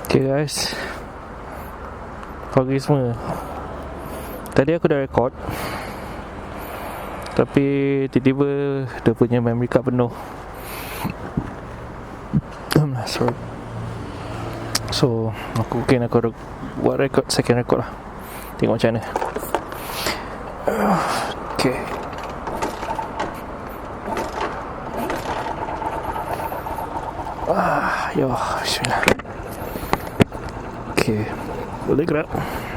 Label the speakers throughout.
Speaker 1: Okay guys, pagi semua. Tadi aku dah record, tapi tiba-tiba dia punya memory card penuh. Sorry. So aku buat record, second record lah. Tengok macam mana. Okay. Bismillah. Okay, boleh gerak.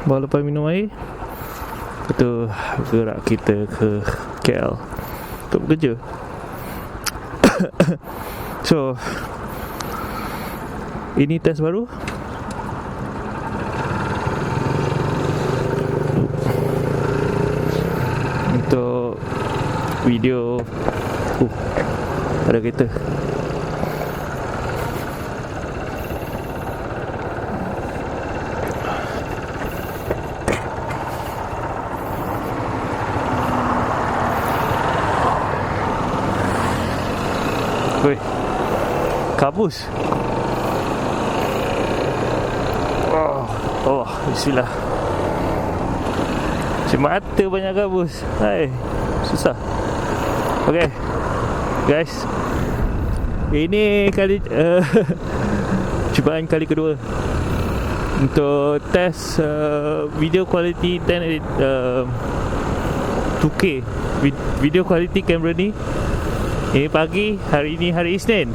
Speaker 1: Bawa lepas minum air, betul gerak kita ke KL untuk bekerja. So ini test baru. Untuk video ada kereta. Weh, kabus. Oh, bismillah. Semata banyak kabus. Hai, susah. Okay, guys, ini kali cubaan kali kedua untuk test video quality 2K video quality kamera ni. Ini pagi, hari ni hari Isnin.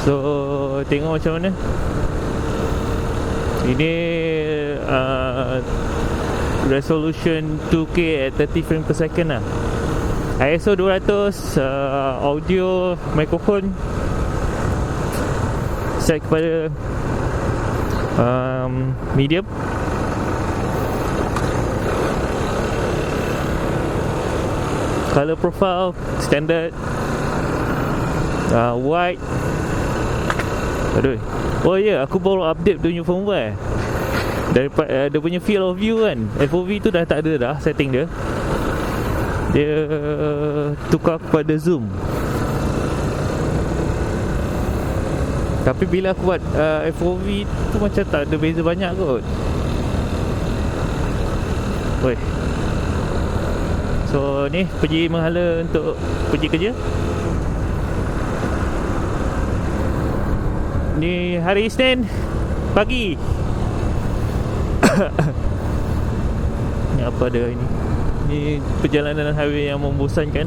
Speaker 1: So tengok macam mana. Ini resolution 2K at 30 frame per second lah. ISO 200, audio mikrofon set kepada medium. Color profile standard, wide. Aduh. Oh ya, aku baru update dia punya firmware. Daripada dia punya field of view kan, FOV tu dah tak ada dah setting dia. Dia tukar kepada zoom. Tapi bila aku buat FOV tu macam tak ada beza banyak kot. Woi. So ni pergi menghala untuk pergi kerja. Ni hari Isnin pagi. Ni apa dia ini? Ni perjalanan highway yang membosankan.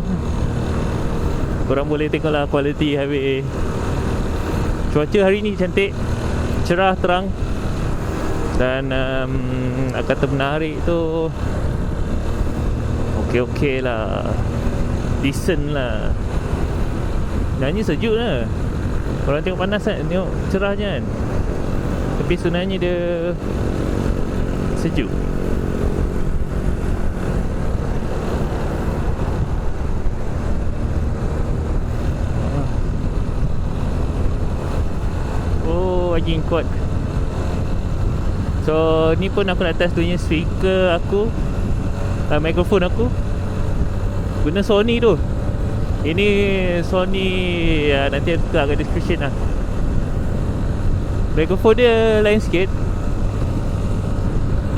Speaker 1: Korang boleh tengoklah kualiti highway. Cuaca hari ni cantik, cerah, terang. Dan kata menarik tu okey lah, decent lah. Sebenarnya sejuk lah. Orang tengok panas kan, tengok cerahnya kan. Tapi sebenarnya dia sejuk. Oh, lagi kuat. So ni pun aku nak test tu punya speaker aku, mikrofon aku guna Sony tu. Ini Sony, nanti aku tukar kat description lah. Mikrofon dia lain sikit.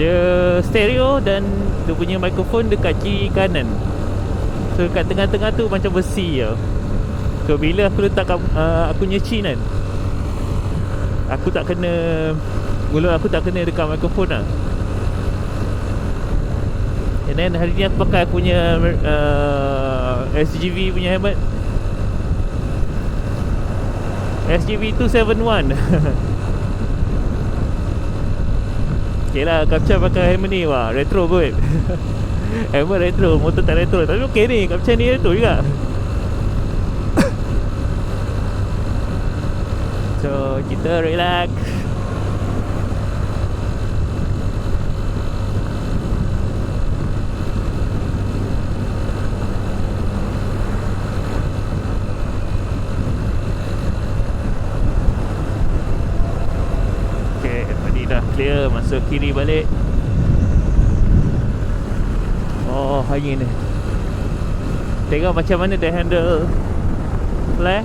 Speaker 1: Dia stereo dan dia punya mikrofon dekat kiri kanan. So kat tengah-tengah tu macam besi tau. So bila aku letak aku nyeci kan, aku tak kena, mulut aku tak kena dekat mikrofon lah. And then hari ni aku pakai aku punya SGV punya helmet, SGV 271. Okay lah, Kapca pakai helmet ni. Wah, retro kot. Helmet retro, motor tak retro. Tapi okay ni, Kapca ni retro juga. So, kita relax. Dah clear, masuk kiri balik. Oh, angin ni. Tengok macam mana dia handle flare.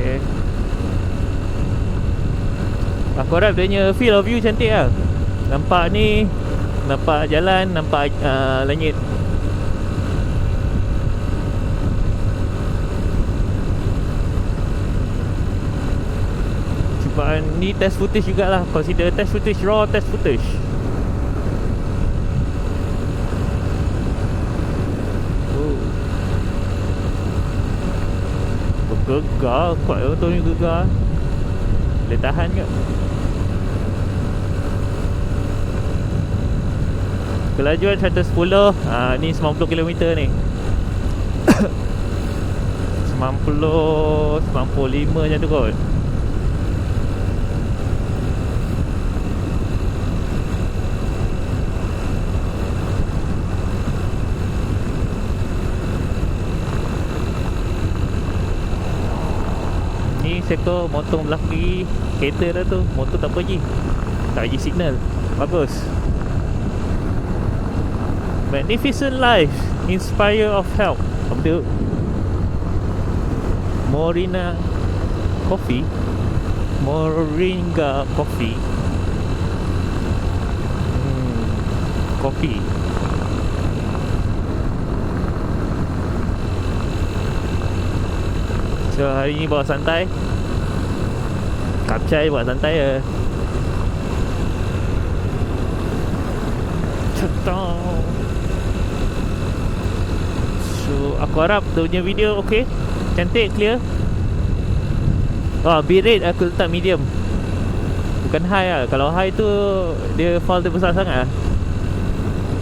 Speaker 1: Okay. Aku harap dia punya field of view cantik lah. Nampak ni, nampak jalan, nampak langit. Cubaan ni test footage jugalah. Consider test footage, raw test footage. Gegar, kuat motor ni gegar. Boleh tahan ke? Kelajuan 110. Ni 90 km ni. 90, 95 macam tu kot. Sektor motor belakang kiri kereta dah tu. Motor tak apa lagi, tak bagi signal. Bagus. Magnificent life, inspire of help. Apa tu? Moringa Coffee. Moringa Coffee. Kopi. So hari ni bawa santai. Kapcai buat santai je. Cetong. So aku harap dia punya video okey, cantik, clear. Bitrate aku letak medium, bukan high lah. Kalau high tu dia file dia besar sangat lah.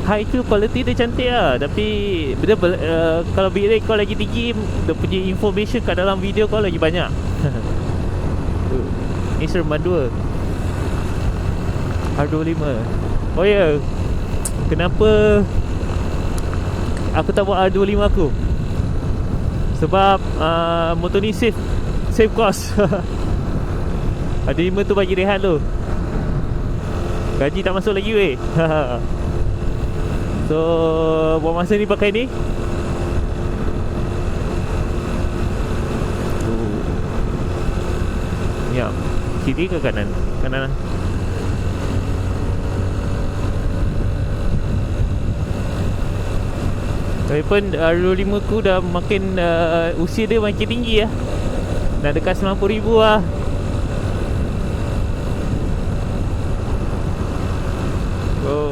Speaker 1: High tu quality dia cantik lah, tapi bila kalau bitrate kau lagi tinggi, dia punya information kat dalam video kau lagi banyak. Ni seremban 2 R25. Oh ya, kenapa aku tak buat R25 aku? Sebab motor ni save cost. R25 tu bagi rehat tu. Gaji tak masuk lagi weh. So buat masa ni pakai ni. Ya, kiri ke kanan? Kanan lah. Tapi pun R25 ku dah makin usia dia makin tinggi lah. Dah dekat 90,000 lah. Oh.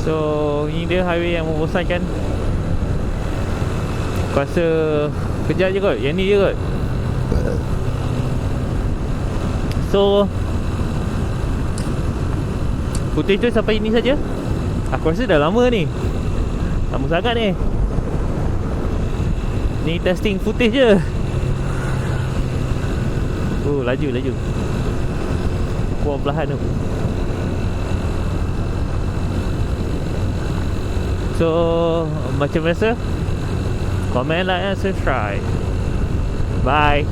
Speaker 1: So ini dia highway yang membosankan. Aku rasa kejap je kot, yang ni je kot. So footage tu sampai ini saja. Aku rasa dah lama ni, lama sangat ni. Ni testing footage je. Oh laju kuat belahan tu. So macam biasa, comment, like and subscribe. Bye.